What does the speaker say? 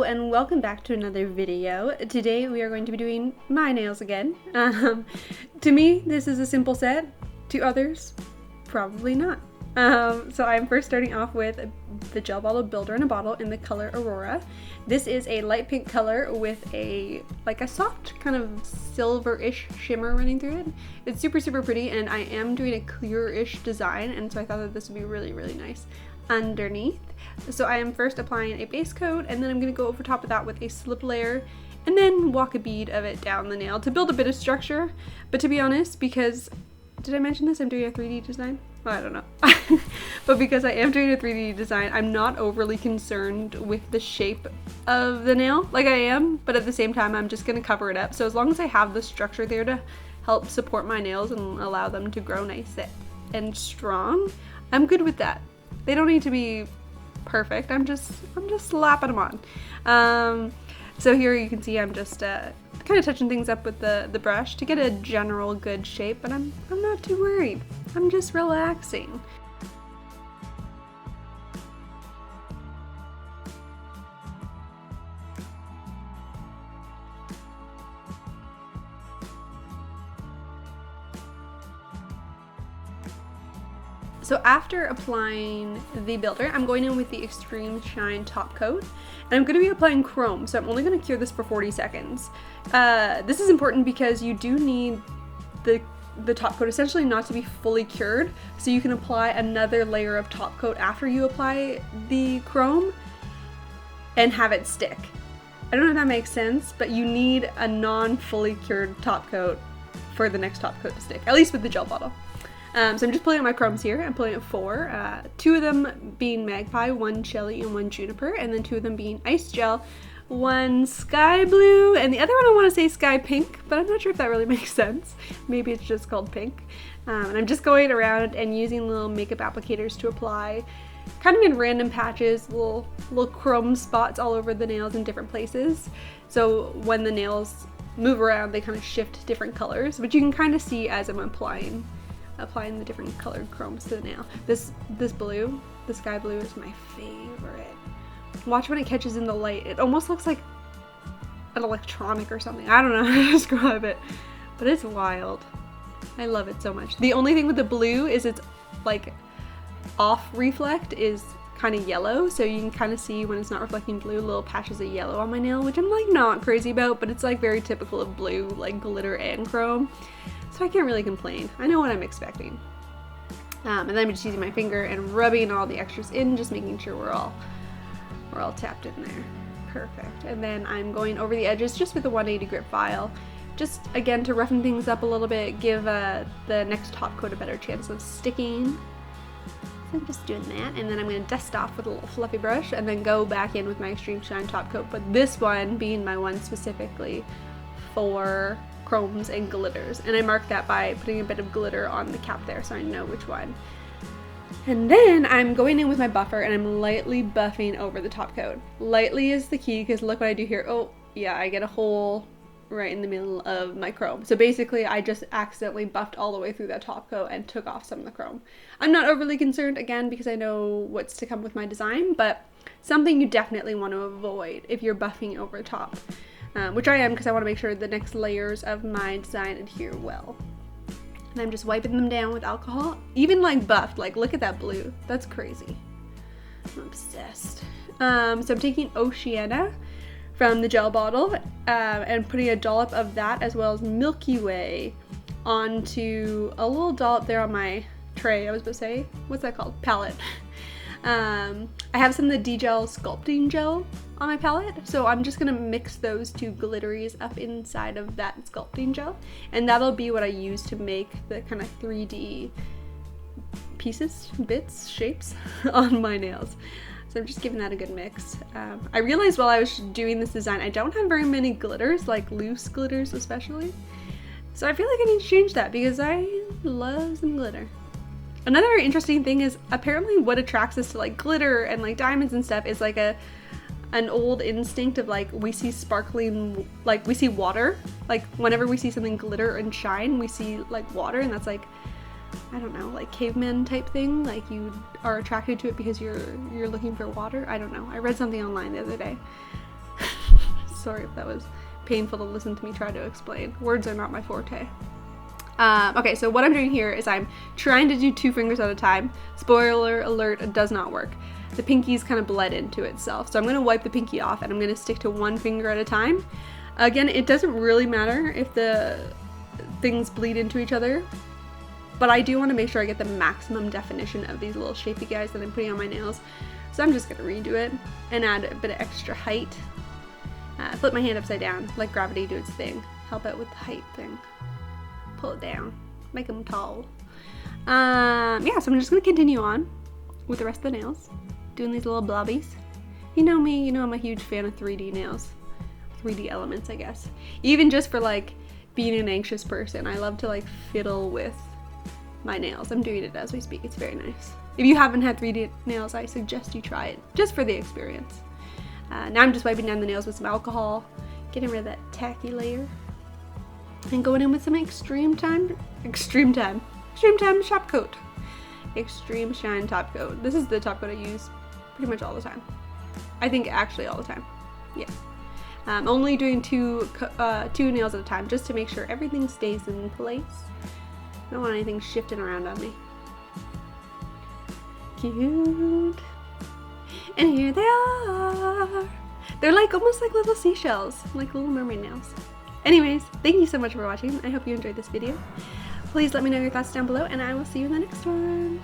And welcome back to another video. Today we are going to be doing my nails again. To me, this is a simple set. To others, probably not. So I'm first starting off with the Gel Bottle Builder in a Bottle in the color Aurora. This is a light pink color with a soft kind of silver-ish shimmer running through it. It's super pretty, and I am doing a clear-ish design, and so I thought that this would be really nice underneath. So I am first applying a base coat, and then I'm going to go over top of that with a slip layer and then walk a bead of it down the nail to build a bit of structure. But to be honest, because, did I mention this? I'm doing a 3D design? Well, I don't know. But because I am doing a 3D design, I'm not overly concerned with the shape of the nail like I am, but at the same time I'm just going to cover it up. So as long as I have the structure there to help support my nails and allow them to grow nice and strong, I'm good with that. They don't need to be perfect. I'm just slapping them on. So here you can see I'm just kind of touching things up with the brush to get a general good shape, but I'm not too worried. I'm just relaxing. So after applying the builder, I'm going in with the Extreme Shine top coat, and I'm going to be applying chrome, so I'm only going to cure this for 40 seconds. This is important because you do need the top coat essentially not to be fully cured, so you can apply another layer of top coat after you apply the chrome and have it stick. I don't know if that makes sense, but you need a non-fully cured top coat for the next top coat to stick, at least with the gel bottle. So I'm just pulling out my chromes here. I'm pulling out 4, 2 of them being Magpie, 1 Shelly, and 1 Juniper, and then 2 of them being Ice Gel, 1 Sky Blue, and the other one I want to say Sky Pink, but I'm not sure if that really makes sense. Maybe it's just called pink. And I'm just going around and using little makeup applicators to apply, kind of in random patches, little chrome spots all over the nails in different places. So when the nails move around, they kind of shift different colors, but you can kind of see as I'm applying the different colored chromes to the nail. This blue, the sky blue, is my favorite. Watch when it catches in the light. It almost looks like an electronic or something. I don't know how to describe it, but it's wild. I love it so much. The only thing with the blue is it's like off reflect is kind of yellow, so you can kind of see when it's not reflecting blue, little patches of yellow on my nail, which I'm like not crazy about, but it's like very typical of blue, like glitter and chrome. So I can't really complain. I know what I'm expecting. And then I'm just using my finger and rubbing all the extras in, just making sure we're all tapped in there. Perfect. And then I'm going over the edges just with a 180 grit file, just again to roughen things up a little bit, give the next top coat a better chance of sticking. So I'm just doing that, and then I'm going to dust off with a little fluffy brush and then go back in with my Extreme Shine top coat, but this one being my one specifically for chromes and glitters, and I mark that by putting a bit of glitter on the cap there so I know which one. And then I'm going in with my buffer and I'm lightly buffing over the top coat. Lightly is the key, because look what I do here. Oh yeah, I get a hole right in the middle of my chrome. So basically I just accidentally buffed all the way through that top coat and took off some of the chrome. I'm not overly concerned, again, because I know what's to come with my design, but something you definitely want to avoid if you're buffing over the top. Which I am, because I want to make sure the next layers of my design adhere well. And I'm just wiping them down with alcohol. Even like buffed, like look at that blue. That's crazy. I'm obsessed. So I'm taking Oceana from the gel bottle and putting a dollop of that as well as Milky Way onto a little dollop there on my tray. I was about to say, what's that called? Palette. I have some of the D-Gel Sculpting Gel on my palette, so I'm just gonna mix those two glitteries up inside of that sculpting gel, and that'll be what I use to make the kind of 3D pieces, bits, shapes on my nails. So I'm just giving that a good mix. I realized while I was doing this design, I don't have very many glitters, like loose glitters especially, so I feel like I need to change that because I love some glitter. Another interesting thing is apparently what attracts us to like glitter and like diamonds and stuff is like an old instinct of like, we see sparkling, like we see water, like whenever we see something glitter and shine, we see like water, and that's like, I don't know, like caveman type thing, like you are attracted to it because you're looking for water. I don't know, I read something online the other day. Sorry if that was painful to listen to me try to explain. Words are not my forte. Okay, so what I'm doing here is I'm trying to do 2 fingers at a time. Spoiler alert, it does not work. The pinky's kind of bled into itself. So I'm going to wipe the pinky off and I'm going to stick to 1 finger at a time. Again, it doesn't really matter if the things bleed into each other, but I do want to make sure I get the maximum definition of these little shapy guys that I'm putting on my nails. So I'm just going to redo it and add a bit of extra height. Flip my hand upside down, let gravity do its thing. Help out with the height thing. Pull it down, make them tall. Yeah, so I'm just gonna continue on with the rest of the nails, doing these little blobbies. You know me, you know I'm a huge fan of 3D nails, 3D elements, I guess. Even just for like being an anxious person, I love to like fiddle with my nails. I'm doing it as we speak, it's very nice. If you haven't had 3D nails, I suggest you try it, just for the experience. Now I'm just wiping down the nails with some alcohol, getting rid of that tacky layer. And going in with some Extreme Time Shop Coat. Extreme Shine Top Coat. This is the top coat I use pretty much all the time. I think actually all the time. Yeah. I'm only doing two nails at a time just to make sure everything stays in place. I don't want anything shifting around on me. Cute. And here they are. They're like almost like little seashells, like little mermaid nails. Anyways, thank you so much for watching. I hope you enjoyed this video. Please let me know your thoughts down below, and I will see you in the next one.